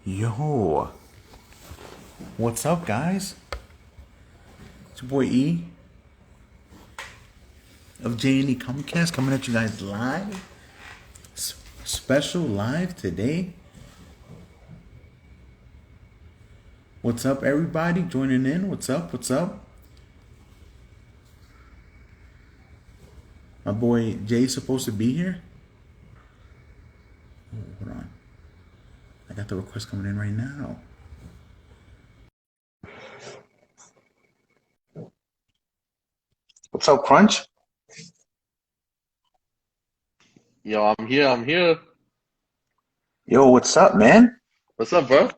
Yo, what's up, guys? It's your boy E of J&E Comcast coming at you guys live, special live today. What's up, everybody joining in? What's up? What's up? My boy Jay's supposed to be here. Oh, hold on, I got the request coming in right now. What's up, Crunch? Yo, I'm here. I'm here. Yo, what's up, man? What's up, bro?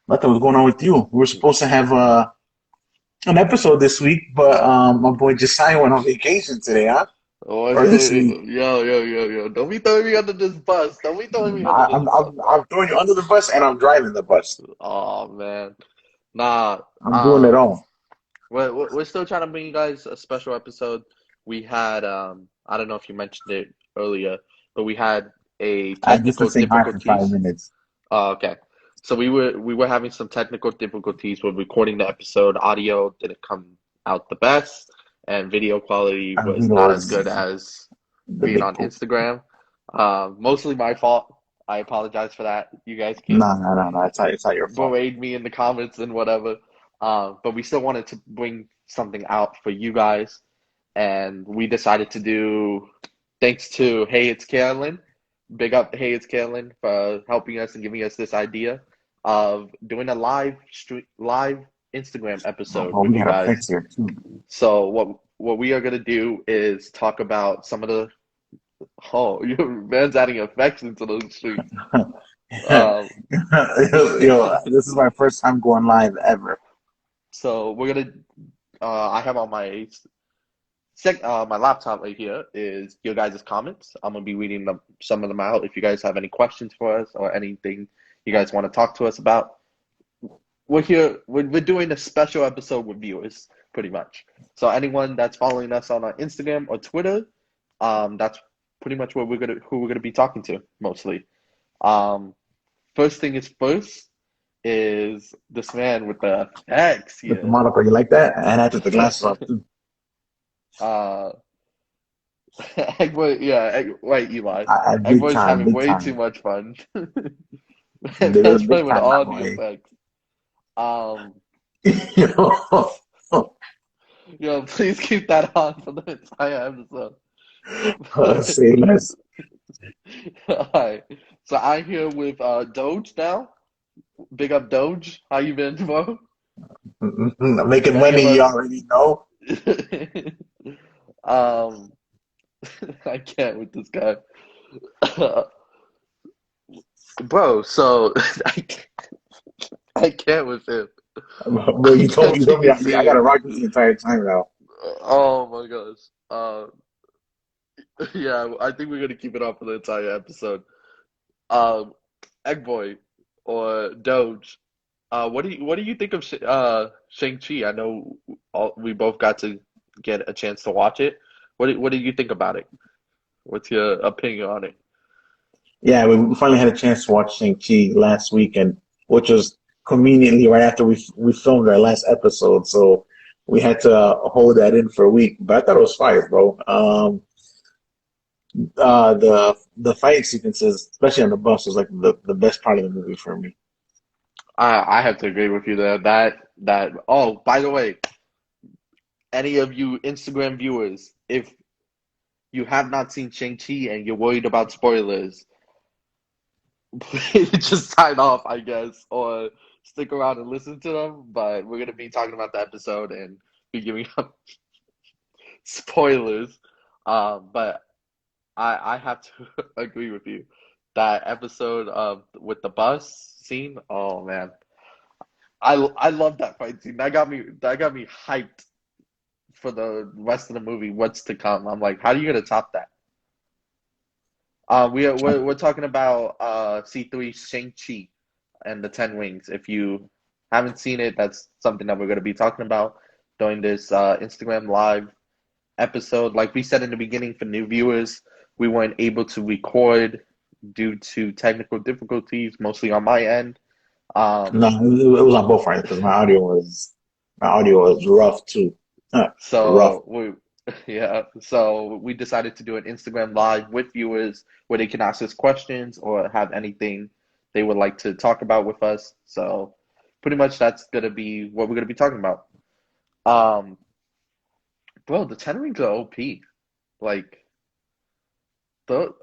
Nothing was going on with you. We were supposed to have an episode this week, but my boy Josiah went on vacation today, huh? Oh, Or this week. yo. Don't be throwing me under this bus. Don't be throwing me under I, this I'm, bus, I'm, bro. I'm throwing you under the bus and I'm driving the bus. Oh man. Nah. I'm doing it all. We're still trying to bring you guys a special episode. We had I don't know if you mentioned it earlier, but we had a I just been technical saying hi for five difficulties. minutes. Oh, okay. So we were having some technical difficulties with recording the episode. Audio didn't come out the best, and video quality Our was video not as good was as the being big on poop. Instagram. Mostly my fault. I apologize for that. You guys No, can no, no, no. It's not your fault. berate me in the comments and whatever. But we still wanted to bring something out for you guys, and we decided to do, thanks to Hey It's Carolyn, big up Hey It's Carolyn for helping us and giving us this idea of doing a live Instagram episode Oh, with we you got effects guys. here too. So what we are gonna do is talk about some of the, oh, your man's adding effects into those streets. Um, Yo, this is my first time going live ever. so we're gonna I have on my laptop right here is your guys' comments. I'm gonna be reading some of them out. If you guys have any questions for us or anything you guys want to talk to us about, we're here. We're doing a special episode with viewers, pretty much. So anyone that's following us on our Instagram or Twitter, that's pretty much what who we're gonna be talking to mostly. Um, First thing is first is this man with the X With the here. monocle, you like that? And I took the glasses off too. uh, Eggboy, yeah, wait, Eli. Big Eggboy's time, having big way too time. much fun. Man's Big playing with time, my all the boy. effects. Um, Yo, yo, please keep that on for the entire episode. say less. Alright, so I'm here with Doge now. Big up Doge. How you been, bro? Making Can I money, give you us? already know. um, I can't with this guy, bro. So I can't with him. Bro, I you can't told take me it I gotta serious. rock you the entire time now. Oh my gosh. Yeah, I think we're gonna keep it on for the entire episode. Um, Eggboy or Doge. What do you think of Shang-Chi? I know we both got to get a chance to watch it. What do you think about it? What's your opinion on it? Yeah, we finally had a chance to watch Shang-Chi last weekend, which was conveniently right after we filmed our last episode, so we had to hold that in for a week. But I thought it was fire, bro. The fight sequences, especially on the bus, was like the best part of the movie for me. I have to agree with you there. That oh, by the way, any of you Instagram viewers, if you have not seen Shang-Chi and you're worried about spoilers, please just sign off, I guess, or stick around and listen to them. But we're gonna be talking about the episode and be giving up spoilers. But I have to agree with you. That episode of with the bus scene, oh man, I love that fight scene. That got me hyped for the rest of the movie. What's to come? I'm like, how are you gonna top that? We're talking about C3 Shang-Chi and the Ten Rings. If you haven't seen it, that's something that we're gonna be talking about during this Instagram live episode. Like we said in the beginning, for new viewers, we weren't able to record due to technical difficulties, mostly on my end. No, Um, it was on both ends because my audio was rough too. Rough. so we, yeah, so we decided to do an Instagram live with viewers where they can ask us questions or have anything they would like to talk about with us. So pretty much that's gonna be what we're gonna be talking about. Um, bro, the 10 rings are OP. Like,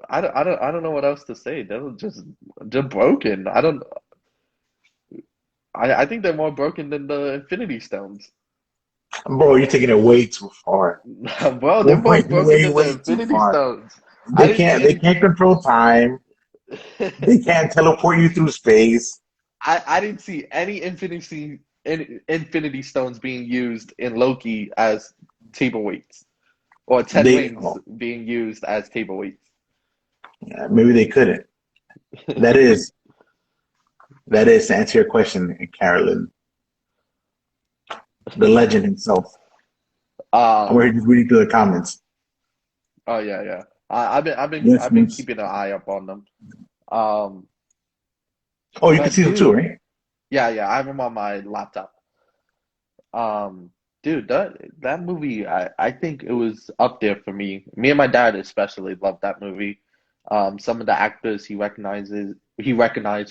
I don't know what else to say. They're just broken. I think they're more broken than the Infinity Stones. Bro, you're taking it way too far. Bro, they're Way, more broken than the way too Infinity far. Stones. I didn't see They any. can't control time. They can't teleport you through space. I didn't see any Infinity Stones being used in Loki as table weights or Ten They Rings oh, being used as table weights. yeah, maybe they couldn't. That is to answer your question, Carolyn, the legend himself. I'm here Um. just reading through the comments. Oh yeah, yeah. Yes, I've been miss. keeping an eye up on them. Um. Oh, you can But see them too, dude, right? yeah, yeah. I have them on my laptop. Um. Dude, that movie, I think it was up there for me. Me and my dad especially loved that movie. Some of the actors he recognized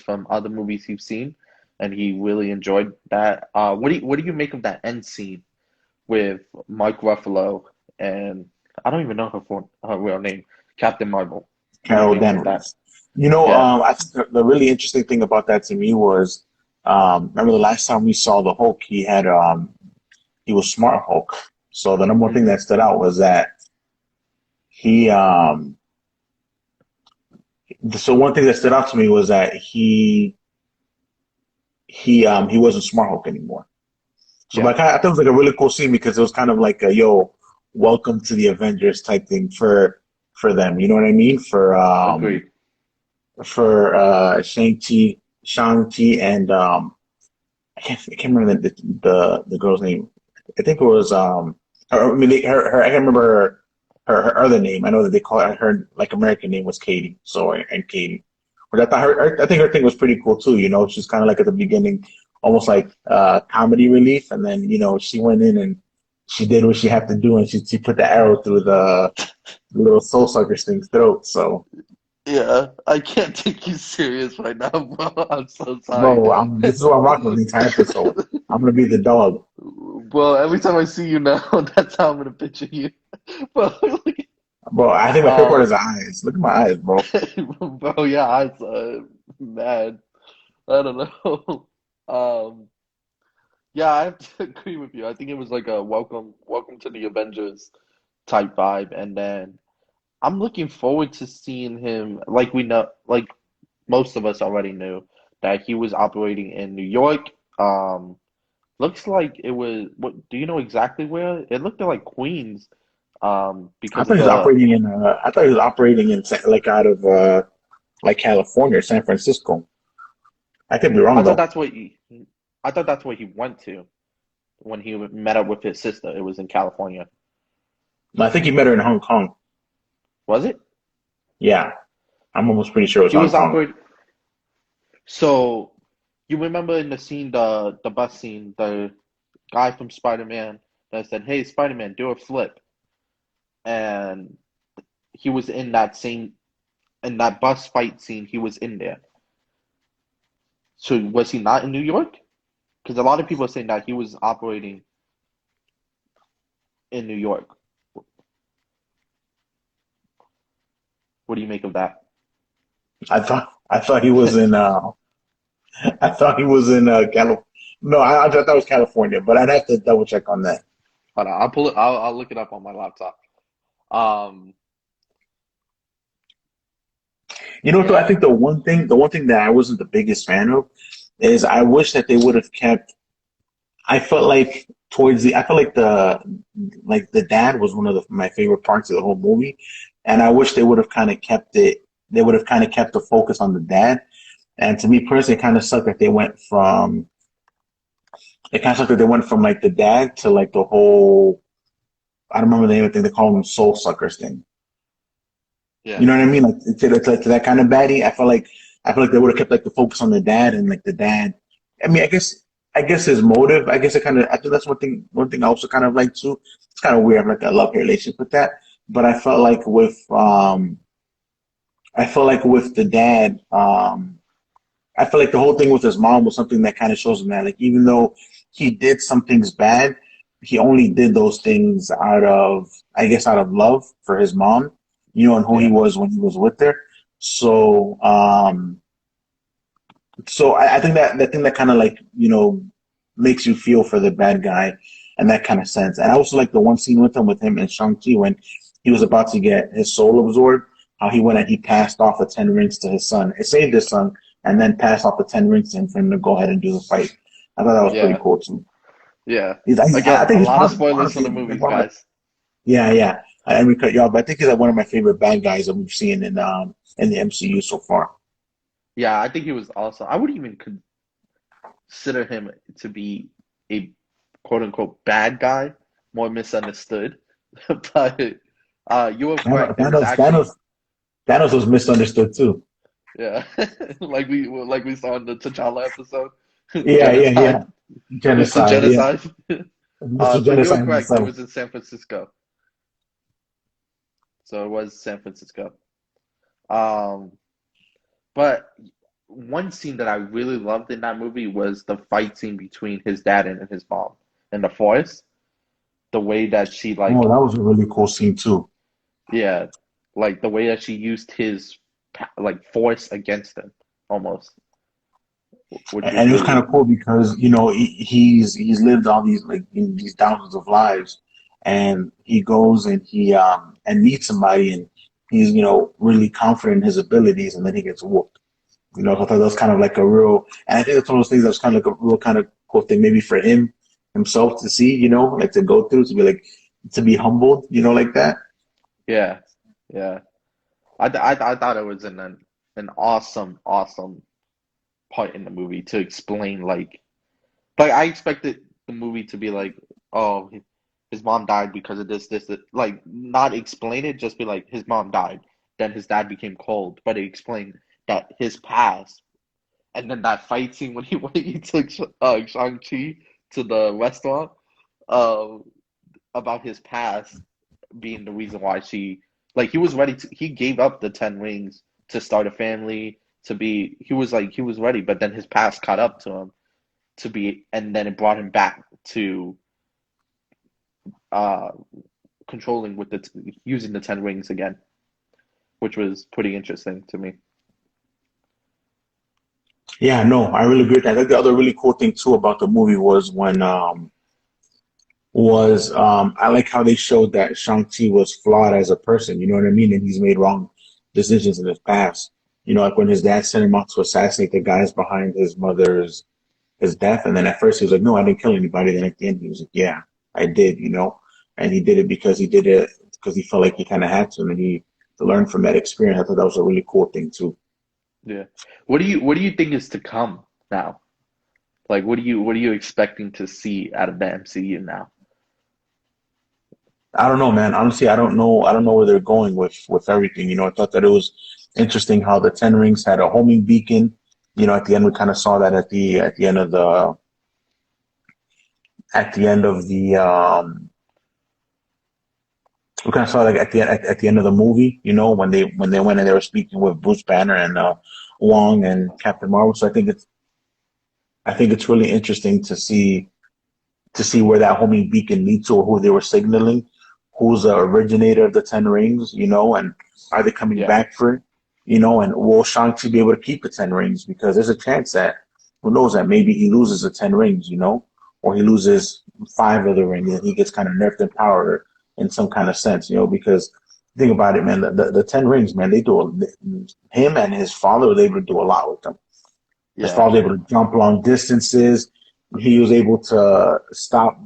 from other movies he's seen, and he really enjoyed that. What do you make of that end scene with Mike Ruffalo and I don't even know her real name, Captain Marvel. What do you Carol make of that? Danvers. Yeah. I think the really interesting thing about that to me was, remember the last time we saw the Hulk, he was Smart Hulk. So the number one thing Hmm. that stood out was that he, so one thing that stood out to me was that he wasn't Smart Hulk anymore. So Yeah. like I thought it was like a really cool scene because it was kind of like a yo, welcome to the Avengers type thing for them. You know what I mean? Agreed. For Shang-Chi and I can't remember the girl's name. I think it was I mean her I can't remember her other name. I know that they call her like American name was Katie. So and Katie. But I thought I think her thing was pretty cool too, you know. She's kinda like at the beginning almost like comedy relief and then, you know, she went in and she did what she had to do and she put the arrow through the little soul sucker's thing's throat. So Yeah, I can't take you serious right now, bro. I'm so sorry. bro, this is what I'm rocking with the entire episode. I'm gonna be the dog. Well, every time I see you now, that's how I'm gonna picture you. But Bro, I think my favorite part is um, the eyes. Look at my eyes, bro. bro, yeah, man, I don't know. Um, yeah, I have to agree with you. I think it was like a welcome to the Avengers type vibe, and then I'm looking forward to seeing him. Like we know, like most of us already knew that he was operating in New York. Um, Looks like it was. What do you know exactly where? It looked like Queens, I because thought of he was the. operating in I thought he was operating in like out of like California or San Francisco. I could be I wrong thought though. that's what he. I thought that's what he went to when he met up with his sister. It was in California. I think he met her in Hong Kong. Was it? Yeah, I'm almost pretty sure it was He Hong was Kong. operating. So you remember in the scene, the bus scene, the guy from Spider-Man that said, "Hey, Spider-Man, do a flip," and he was in that bus fight scene. He was in there. So was he not in New York? Because a lot of people are saying that he was operating in New York. What do you make of that? I thought he was in I thought he was in California. No, I thought that was California, but I'd have to double check on that. Hold on, I'll pull it. I'll look it up on my laptop. Um, You know, what, though, I yeah, think the one thing that I wasn't the biggest fan of is I wish that they would have kept. I felt like I felt like the dad was one of my favorite parts of the whole movie, and I wish they would have kind of kept it. They would have kind of kept the focus on the dad. And to me personally, it kind of sucked that they went from. It kind of sucked that they went from like the dad to like the whole. I don't remember the name of the thing they call them soul suckers thing. You Yeah. know what I mean? Like to that kind of baddie. I feel like they would have kept like the focus on the dad and like the dad. I mean, I guess his motive. I guess it kind of. I think that's one thing I also kind of like too. It's kind of weird. I'm like a love relationship with that. But I felt like with the dad. I feel like the whole thing with his mom was something that kind of shows him that, like, even though he did some things bad, he only did those things out of, I guess, out of love for his mom, and who he Yeah. was when he was with her. So, I think that thing that kind of like, makes you feel for the bad guy and that kind of sense. And I also like the one scene with him and Shang-Chi when he was about to get his soul absorbed, how he went and he passed off the 10 rings to his son. It saved his son and then passed off the 10 rings to him for him to go ahead and do the fight. I thought that was pretty Yeah. cool too. Yeah. I Again, a think he's lot of spoilers for honestly, the like movies, one of my, guys. yeah, yeah. I didn't mean to cut you off, but I think he's like one of my favorite bad guys that we've seen in the MCU so far. Yeah, I think he was awesome. I would even consider him to be a quote unquote bad guy, more misunderstood. But you were correct. There was actually Thanos was misunderstood too. yeah, like we saw in the T'Challa episode, Yeah, yeah, genocide, yeah. Mr. Genocide, yeah. Genocide. Mr. But you were Genocide correct. It himself. was in San Francisco, so it was San Francisco. Um, but one scene that I really loved in that movie was the fight scene between his dad and his mom in the forest. The way that she Oh, like that was a really cool scene too. yeah, like the way that she used his like force against him almost, which was And it was kind really of cool because he's lived all these like these thousands of lives, and he goes and he and meets somebody, and he's really confident in his abilities, and then he gets whooped. So I thought that was kind of like a real, and I think that's one of those things that was kind of like a real kind of cool thing, maybe for him himself to see, like to go through, to be like, to be humbled, like that. yeah, yeah. I thought it was an awesome part in the movie to explain like I expected the movie to be like, oh, his mom died because of this, like not explain it, just be like his mom died, then his dad became cold, but it explained that his past, and then that fight scene when he took Shang-Chi to the restaurant, uh, about his past being the reason why he was ready to he gave up the 10 rings to start a family to be he was ready, but then his past caught up to him to be, and then it brought him back to uh controlling with using the 10 rings again, which was pretty interesting to me. Yeah, no, I really agree with that. I think the other really cool thing too about the movie was when was I like how they showed that Shang-Chi was flawed as a person, you know what I mean? And he's made wrong decisions in his past. Like when his dad sent him out to assassinate the guys behind his death, and then at first he was like, "No, I didn't kill anybody." Then at the end he was like, "Yeah, I did," and he did it because he felt like he kind of had to, and then he to learn from that experience. I thought that was a really cool thing too. Yeah. What do you think is to come now? Like what are you expecting to see out of the MCU now? I don't know, man. Honestly, I don't know. I don't know where they're going with everything. I thought that it was interesting how the Ten Rings had a homing beacon. At the end, we kind of saw that at the end of the we kind of saw like at the end of the movie. When they went and they were speaking with Bruce Banner and Wong and Captain Marvel. So I think it's really interesting to see where that homing beacon leads to, or who they were signaling, who's the originator of the Ten Rings, and are they coming Yeah. back for it, and will Shang-Chi be able to keep the Ten Rings? Because there's a chance that, who knows, that maybe he loses the Ten Rings, or he loses five of the rings and he gets kind of nerfed in power in some kind of sense, because think about it, man, the Ten Rings, man, him and his father were able to do a lot with them. His Yeah. father was able to jump long distances. He was able to stop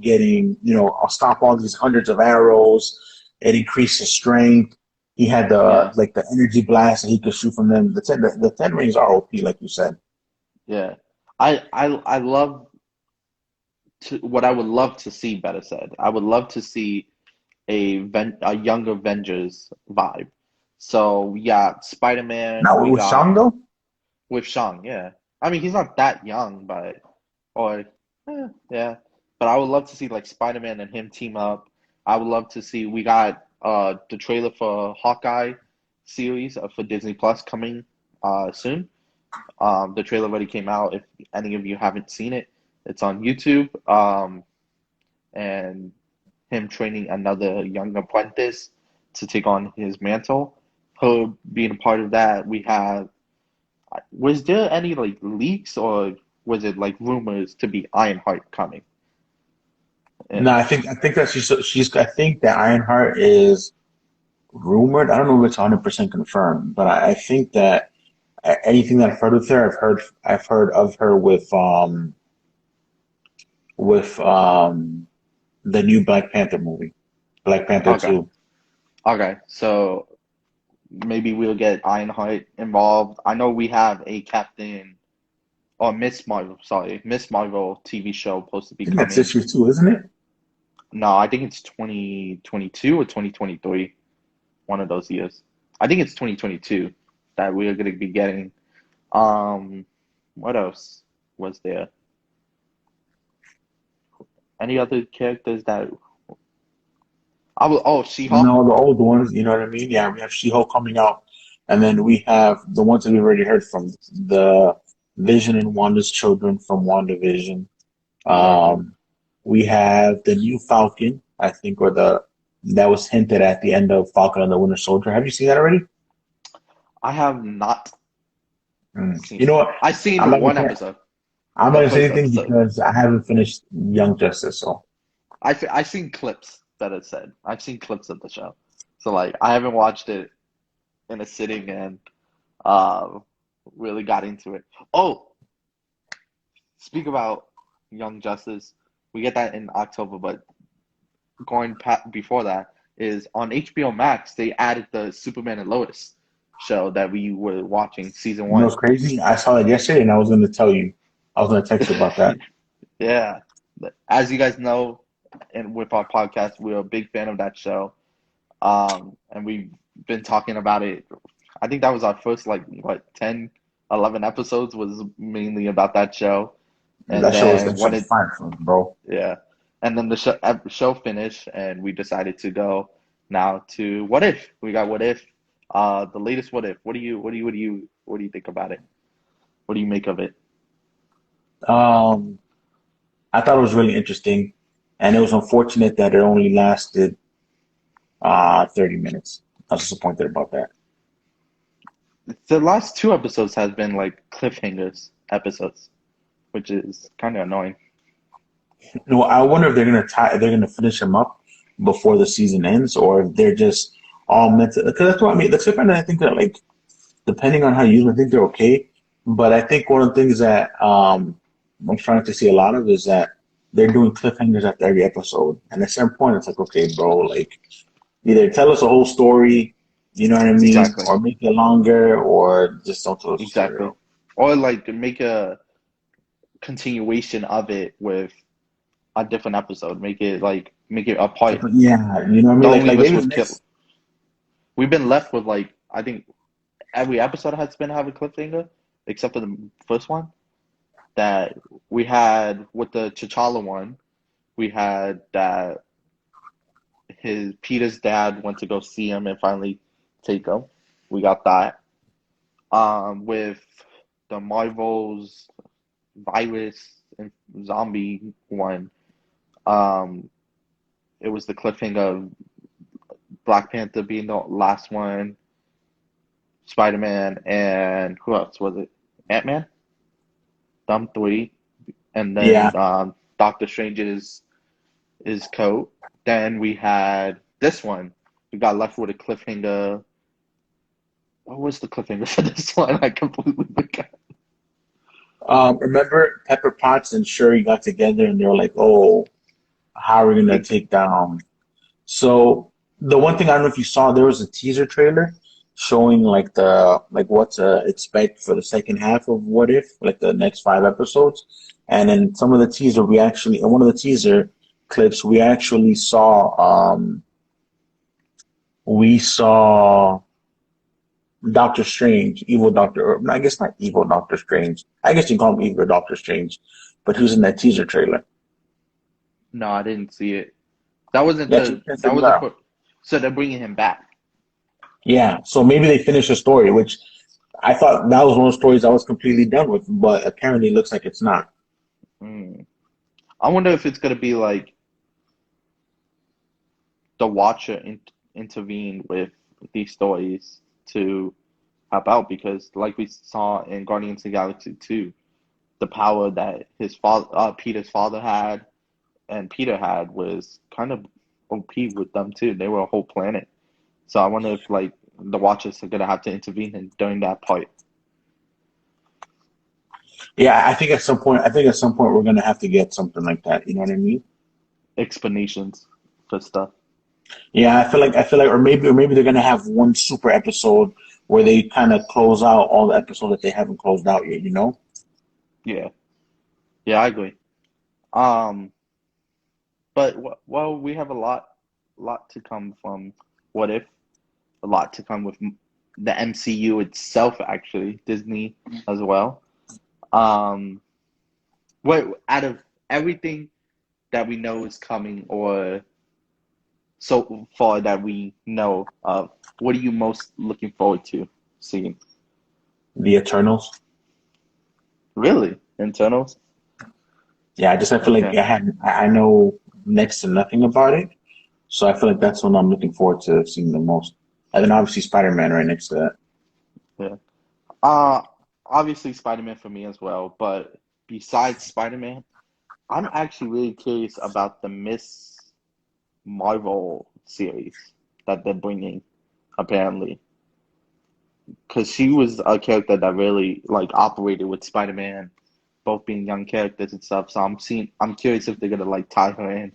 all these hundreds of arrows. It increased his strength. He had Yeah. the energy blast, and he could shoot from them. The ten rings are OP, like you said. Yeah. I love what I would love to see, better said. I would love to see a young Avengers vibe. So yeah, Spider-Man. Now We with Shang got though. with Shang. Yeah, I mean he's not that young, but or yeah. But I would love to see like Spider-Man and him team up. I would love to see. We got the trailer for Hawkeye series for Disney Plus coming soon. The trailer already came out. If any of you haven't seen it, it's on YouTube. And him training another young apprentice to take on his mantle. Her being a part of that, we have. Was there any like leaks or was it like rumors to be Ironheart coming? No, And I think that she's I think that Ironheart is rumored. I don't know if it's 100% confirmed, but I think that anything that I've heard with her, I've heard of her with the new Black Panther movie, Black Panther okay, 2. okay, so maybe we'll get Ironheart involved. I know we have a Captain or Miss Marvel, sorry, Miss Marvel TV show supposed to be I think that's coming. this year too, isn't it? No, I think it's 2022 or 2023, one of those years. I think it's 2022 that we are going to be getting. Um, what else was there? Any other characters that I will? Oh, She-Hulk. No, the old ones, you know what I mean? Yeah, we have She-Hulk coming out, and then we have the ones that we've already heard from, the Vision and Wanda's children from WandaVision. Exactly. Um, we have the new Falcon, I think, or the that was hinted at the end of Falcon and the Winter Soldier. Have you seen that already? I have not You seen know it. what? I've seen I'm not one gonna episode, I'm not the gonna say first anything episode. because I haven't finished Young Justice. So I've seen clips that it said. I've seen clips of the show. So like I haven't watched it in a sitting and uh really got into it. Oh, speak about Young Justice. We get that in October, but before that is on HBO Max. They added the Superman and Lois show that we were watching season you know one. what's crazy? I saw that yesterday, and I was gonna tell you. I was gonna text you about that. Yeah, as you guys know, and with our podcast, we're a big fan of that show. And we've been talking about it. I think that was our first like what 10, 11 episodes was mainly about that show. And That show was then that show when was it fine, bro. yeah, and then the show finished, and we decided to go now to What If. We got What If, the latest What If. What do you think about it? What do you make of it? Um, I thought it was really interesting, and it was unfortunate that it only lasted 30 minutes. I was disappointed about that. The last two episodes has been like cliffhangers episodes, which is kind of annoying. No, I wonder if they're gonna finish them up before the season ends, or if they're just all meant to. Because that's what I mean. The cliffhanger, I think that like depending on how you use them, I think they're okay. But I think one of the things that I'm trying to see a lot of is that they're doing cliffhangers after every episode, and at some point, it's like, okay, bro, like either tell us a whole story, you know what I mean, Exactly, or make it longer, or just don't tell us a story at exactly. all. Or like make a continuation of it with a different episode. Make it a So, part. but yeah, you know what I mean. Don't Like leave us maybe the with kill. next. We've been left with like I think every episode has been having cliffhanger except for the first one that we had with the T'Challa one. We had that his Peter's dad went to go see him and finally take him. We got that. With the Marvels virus and zombie one, um, it was the cliffhanger of Black Panther being the last one, Spider-Man, and who else was it? Ant-Man? Them three, and Yeah, then Doctor Strange's his coat. Then we had this one. We got left with a cliffhanger. What was the cliffhanger for this one? I completely forgot. remember Pepper Potts and Shuri got together, and they were like, "Oh, how are we gonna Ex- take down?" So the one thing I don't know if you saw, there was a teaser trailer showing like what to expect for the second half of What If, like the next 5 episodes. And in some of the teaser, we actually in one of the teaser clips, we actually saw we saw Doctor Strange, evil Doctor, or I guess not evil Doctor Strange. I guess you call him evil Doctor Strange, but he was in that teaser trailer. No, I didn't see it. That wasn't Yeah, check the that it wasn't out. for. So they're bringing him back. Yeah, so maybe they finished the story, which I thought that was one of the stories I was completely done with, but apparently it looks like it's not. Mm. I wonder if it's gonna be like the Watcher intervened with these stories to help out because, like we saw in Guardians of the Galaxy 2, the power that his father, Peter's father had, and Peter had was kind of OP with them too. They were a whole planet. So I wonder if like the Watchers are gonna have to intervene during that part. Yeah, I think at some point we're gonna have to get something like that. You know what I mean? Explanations for stuff. Yeah, I feel like, or maybe they're gonna have one super episode where they kind of close out all the episodes that they haven't closed out yet. You know? Yeah, yeah, I agree. Um, but well, we have lot to come from What If, a lot to come with the MCU itself, actually, Disney as well. Um, what out of everything that we know is coming, or so far that we know of, what are you most looking forward to seeing? The Eternals. Really, Internals? Yeah, I feel like Okay, I know next to nothing about it, so I feel like that's what I'm looking forward to seeing the most. And then obviously Spider-Man right next to that. yeah. Uh, Obviously Spider-Man for me as well, but besides Spider-Man, I'm actually really curious about the Miss Marvel series that they're bringing, apparently, because she was a character that really like operated with Spider-Man, both being young characters and stuff. So I'm curious if they're gonna like tie her in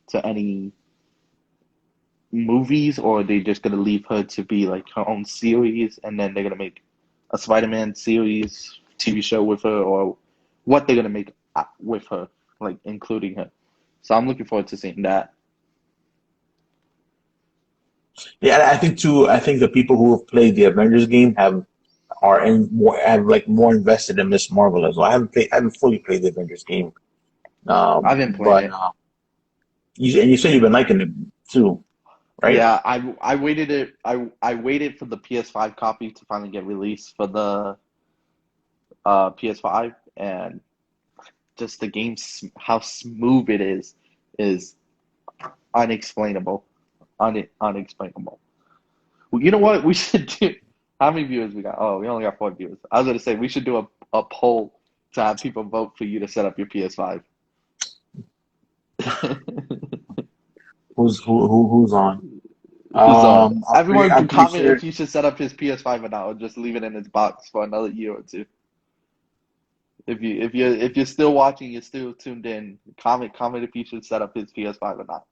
to any movies, or are they just gonna leave her to be like her own series, and then they're gonna make a Spider-Man series TV show with her, or what they're gonna make with her, like including her. So I'm looking forward to seeing that. Yeah, I think too. I think the people who have played the Avengers game are in more have like more invested in Miss Marvel as well. I haven't fully played the Avengers game, I've been playing but it. you said you've been liking it too, right? Yeah, I waited for the PS5 copy to finally get released for the PS5, and just the game, how smooth it is unexplainable, unexplainable. Well, you know what? We should do. How many viewers we got? Oh, we only got 4 viewers. I was gonna say we should do a poll to have people vote for you to set up your PS5. Who's on? Who's on? Everyone I'm can pretty comment sure. if you should set up his PS5 or not, or just leave it in its box for another year or two. If you're still watching, you're still tuned in. Comment if you should set up his PS5 or not.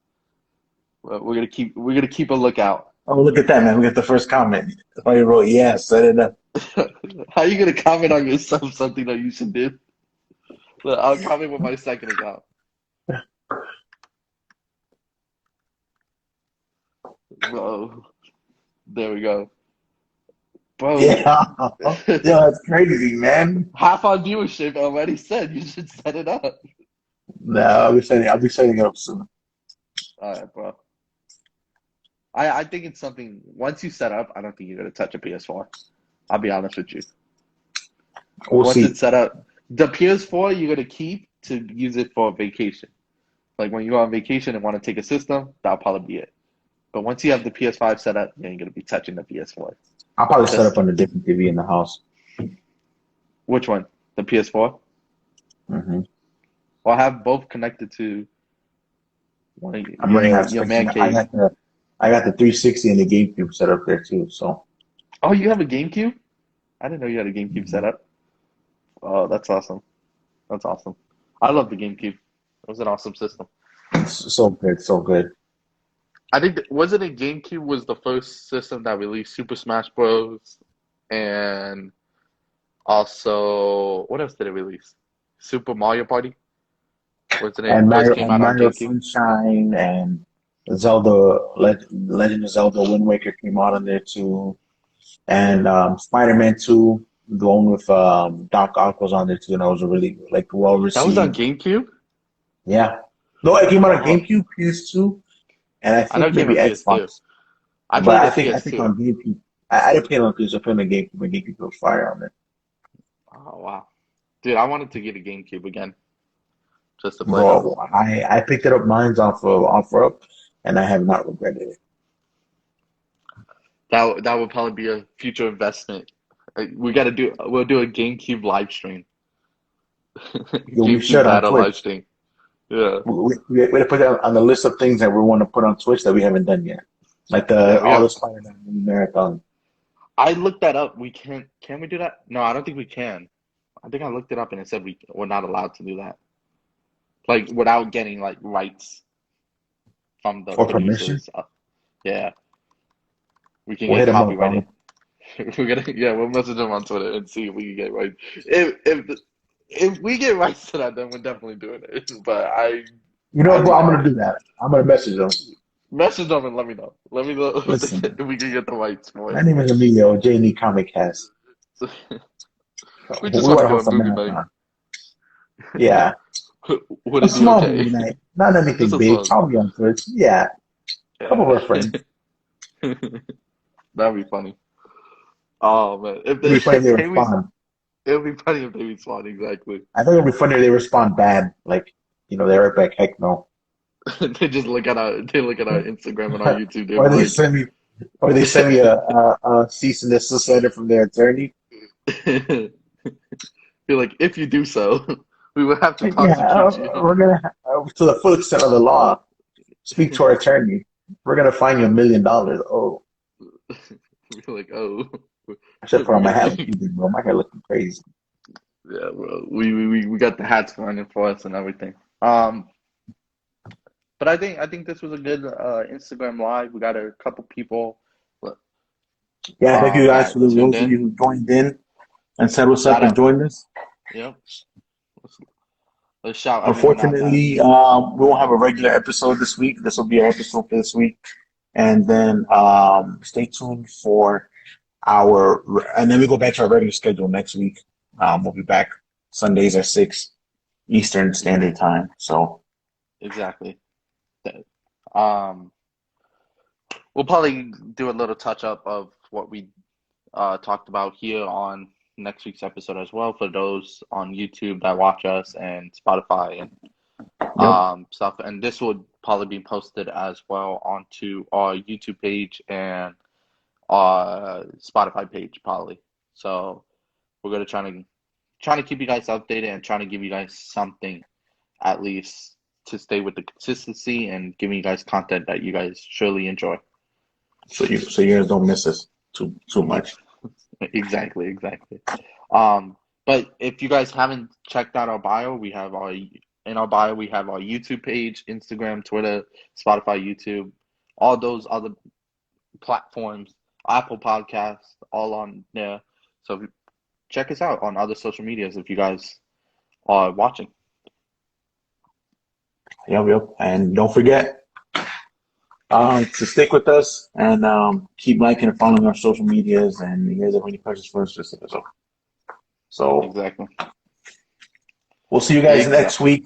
We're gonna keep a lookout. Oh, look at that, man! We got the first comment. Somebody wrote, "Yeah, set it up." How are you gonna comment on yourself something that you should do? Look, I'll comment with my second account. Bro, there we go. Bro, Yeah, yeah, that's crazy, man. half our viewership already said you should set it up. No, I'll be setting it up soon. All right, bro. I think it's something, once you set up, I don't think you're gonna touch a PS4. I'll be honest with you. We'll Once see. it's set up, the PS4 you're gonna keep to use it for vacation. Like when you go on vacation and want to take a system, that'll probably be it. But once you have the PS5 set up, you ain't gonna be touching the PS4. I'll probably set up Just on a different TV in the house. which one? The PS4? Hmm. Or have both connected to one of I'm running out of your space. man cave. I got the 360 and the GameCube set up there too. So, Oh, you have a GameCube? I didn't know you had a GameCube set mhm. up. Oh, that's awesome. That's awesome. I love the GameCube. It was an awesome system. So good, so good. I think wasn't it GameCube was the first system that released Super Smash Bros. And also what else did it release? Super Mario Party? Wasn't it first came And out on Mario GameCube? Sunshine and Legend of Zelda Wind Waker came out on there too. And Spider-Man 2, the one with Doc Ock was on there too, and I was really like well That was on received. GameCube? Yeah. No, it came out on Oh, GameCube, PS2, and I I know think it came maybe on PS2. Xbox. I But played I it think PS2. on GameCube. I didn't play it on PS. I played it on GameCube. My GameCube was fire on it. Oh wow. Dude, I wanted to get a GameCube again just to play that. Bro, I picked it up mine's off of OfferUp, and I have not regretted it. That would probably be a future investment. We'll do a GameCube live stream. Yeah, we GameCube should on battle live Twitch. stream. Yeah. We to put it on the list of things that we want to put on Twitch that we haven't done yet, like Yeah, the we all have the Spider-Man marathon. I looked that up. We can we do that? No, I don't think we can. I think I looked it up and it said we're not allowed to do that. Like without getting like rights from the Or permission. producers. Yeah, we can We'll get hit him up, copyrighted. bro. We'll message them on Twitter and see if we can get rights. If we get rights to that, then we're definitely doing it. But You know I what, bro? don't I'm gonna know. do that. I'm gonna message them. Message them and let me know. Let me know Listen, if we can get the rights for my it. name is Emilio, J&E Comic Cast. So, we We just want want to to do a host a movie night. marathon. Yeah, Would a it be small movie okay? night, not Just anything a big. song. Probably on Twitch. Yeah, a couple of Yeah. our friends. That'd be funny. Oh man, if It'd be funny if they they we, respond. it would be funny if they respond exactly. I think it'd be funny if they respond bad. Like, they're right back. Heck no. They look at our Instagram and our YouTube. They're or they like, send me, or they send me a cease and desist letter from their attorney. feel like if you do so, we will have to Yeah, prosecute you. we're gonna to the full extent of the law. Speak to our attorney. We're gonna fine you $1 million. Oh, We're like, oh, I should put we're on my gonna hat like be you did, bro. My hair looking crazy. yeah, bro. We got the hats running for us and everything. But I think this was a good Instagram live. We got a couple people Yeah, thank you guys for that tuned those of in. you who joined in and said what's up Shout and out. joined us. Yep. Let's, let's shout everyone out that. Unfortunately, we won't have a regular episode this week. This will be our episode for this week. And then stay tuned for and then we go back to our regular schedule next week. We'll be back Sundays at 6 Eastern Standard Time. So, Exactly. Um, we'll probably do a little touch up of what we talked about here on next week's episode as well for those on YouTube that watch us and Spotify and yep. stuff. And this will probably be posted as well onto our YouTube page and our Spotify page probably. So we're gonna trying to keep you guys updated and trying to give you guys something at least to stay with the consistency and giving you guys content that you guys surely enjoy. So you guys don't miss us too much. Exactly, exactly. But if you guys haven't checked out our bio, in our bio we have our YouTube page, Instagram, Twitter, Spotify, YouTube, all those other platforms, Apple Podcasts, all on there. So check us out on other social medias if you guys are watching. Yep. And don't forget to stick with us and keep liking and following our social medias. And you guys have any questions for us, just hit us up. So Exactly. we'll see you guys next Exactly. week.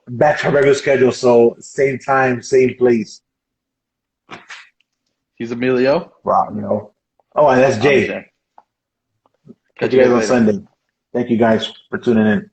Back to our regular schedule. So same time, same place. He's Emilio. Wow. Oh, and that's I'm Jay. Jay. Catch Catch you you guys guys on later. Sunday. Thank you guys for tuning in.